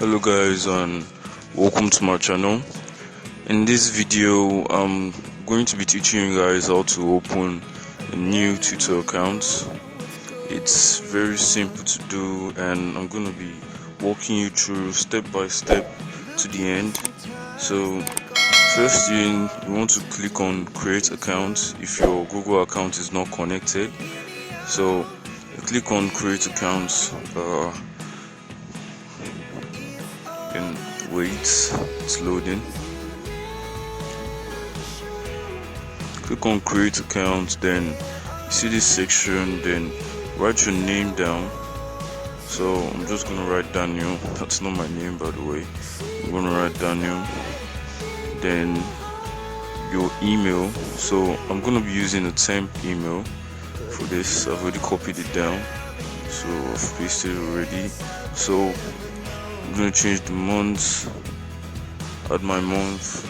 Hello guys, and welcome to my channel. In this video I'm going to be teaching you guys how to open a new Twitter account. It's very simple to do, and I'm going to be walking you through step by step to the end. So first thing, you want to click on create account if your Google account is not connected. So you click on create account, and wait, it's loading. Click on create account, then you see this section, then write your name down. So I'm just gonna write Daniel. That's not my name, by the way. I'm gonna write Daniel, then your email. So I'm gonna be using a temp email for this. I've already copied it down, so I've pasted it already. So I'm going to change the month, add my month,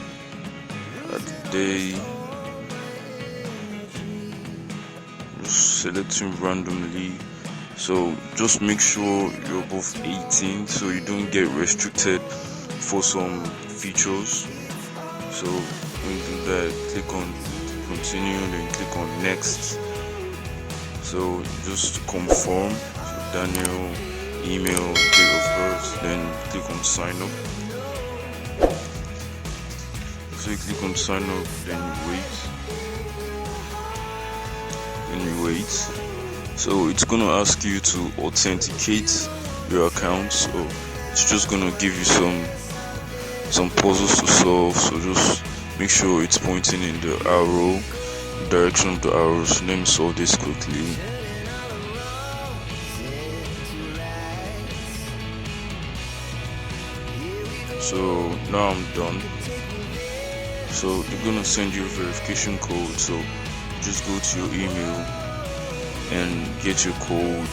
add the day, just selecting randomly. So just make sure you're above 18 so you don't get restricted for some features. So when you do that, click on continue, then click on next. So just confirm, so Daniel, email, date of birth, then click on sign up. So you click on sign up, then you wait. So it's gonna ask you to authenticate your account. So it's just gonna give you some puzzles to solve. So just make sure it's pointing in the direction of the arrows. Let me solve this quickly. So now I'm done. So they're gonna send you a verification code. So just go to your email and get your code.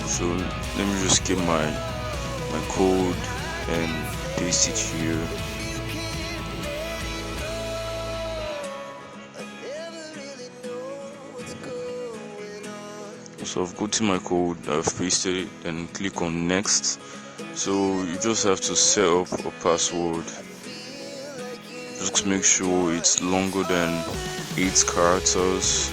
So let me just get my code and paste it here. So I've got to my code, I've pasted it, and click on next. So you just have to set up a password. Just make sure it's longer than 8 characters,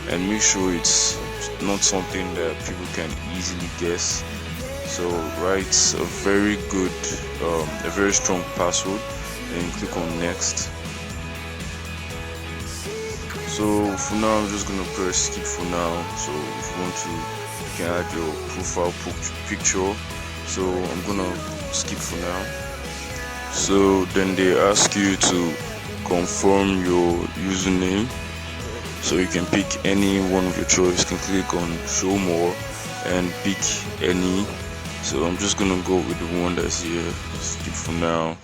and make sure it's not something that people can easily guess. So write a very good, a very strong password, and click on next. So for now, I'm just gonna press skip for now. So if you want to, you can add your profile picture. So I'm gonna skip for now. So then they ask you to confirm your username. So you can pick any one of your choice. You can click on show more and pick any. So I'm just gonna go with the one that's here. Skip for now.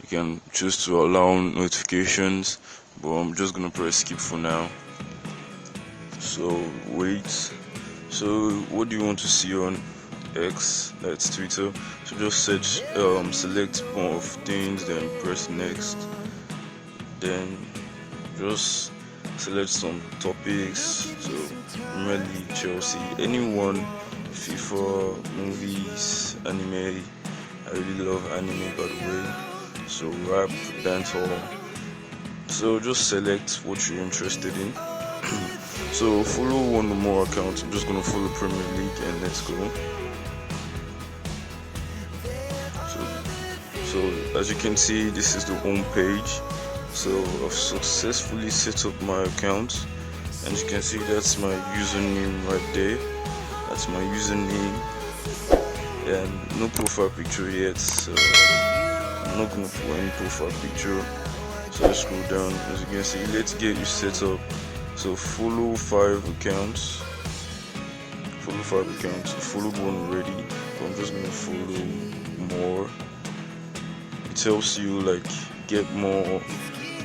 You can choose to allow notifications, but I'm just gonna press skip for now. So wait. So what do you want to see on X? That's Twitter. So just select more of things, then press next. Then just select some topics. So Premier League, Chelsea, anyone, FIFA, movies, anime. I really love anime, by the way. So rap, dancehall. So just select what you're interested in. So follow one or more accounts. I'm just gonna follow Premier League, and let's go. So as you can see, this is the home page. So I've successfully set up my account, and you can see that's my username right there. That's my username, and no profile picture yet. So I'm not gonna put any profile picture. So let's scroll down. As you can see, let's get you set up. So follow 5 accounts. You followed one already, but I'm just gonna follow more. It helps you like get more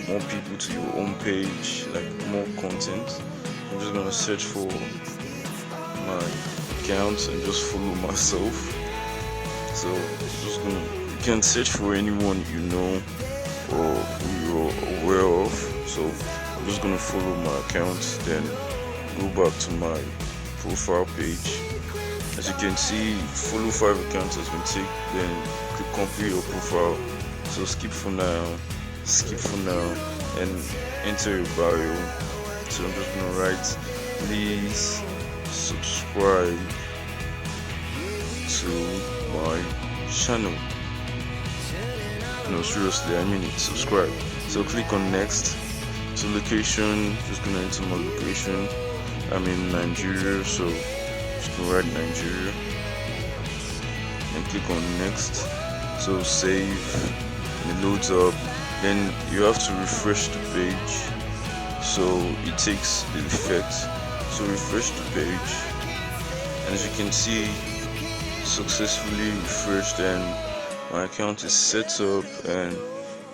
people to your own page, like more content. I'm just gonna search for my accounts and just follow myself. So you can search for anyone you know or who you're aware of. So I'm just gonna follow my account, then go back to my profile page. As you can see, follow 5 accounts has been ticked. Then click complete your profile. So skip for now, and enter your bio. So I'm just gonna write, please subscribe to my channel. No, seriously, I mean it. Subscribe. So click on next. So location, just gonna enter my location. I'm in Nigeria, so just gonna write Nigeria and click on next. So save, and it loads up. Then you have to refresh the page, so it takes the effect. So refresh the page, and as you can see, successfully refreshed, and my account is set up and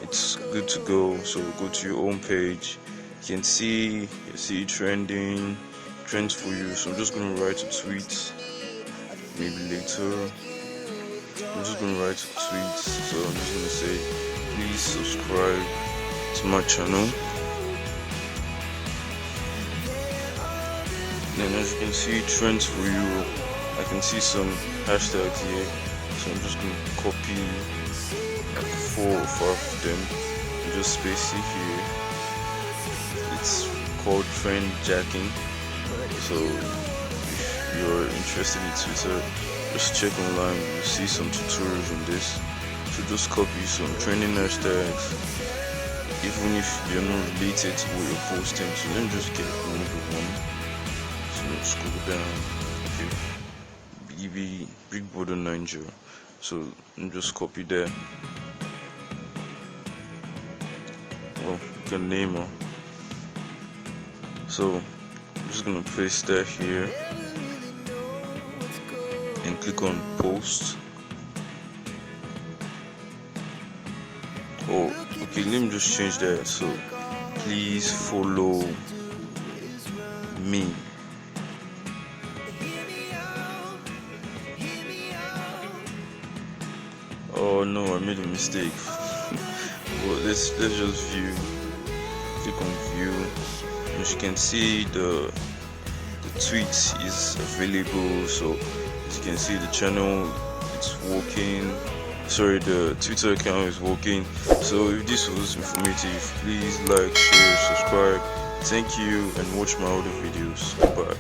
it's good to go. So go to your home page. You can see trends for you. So I'm just gonna write a tweet, maybe later. I'm just gonna write a tweet. So I'm just gonna say, please subscribe to my channel. Then as you can see, trends for you. I can see some hashtags here, so I'm just gonna copy like 4 or 5 of them and just space it here. It's called trend jacking. So if you're interested in Twitter, just check online. You'll see some tutorials on this. So just copy some trending hashtags, even if they're not related to what you're posting. So let me just get one. So scroll down. Okay. Big Brother Nigeria. So just copy there. Well, you can name her. So I'm just gonna paste that here and click on post. Oh, okay, let me just change that. So please follow me. Oh no, I made a mistake. Well, let's just view. Click on view. As you can see, the tweet is available. So as you can see, the channel, it's working. Sorry, the Twitter account is working. So if this was informative, please like, share, subscribe. Thank you, and watch my other videos. Bye.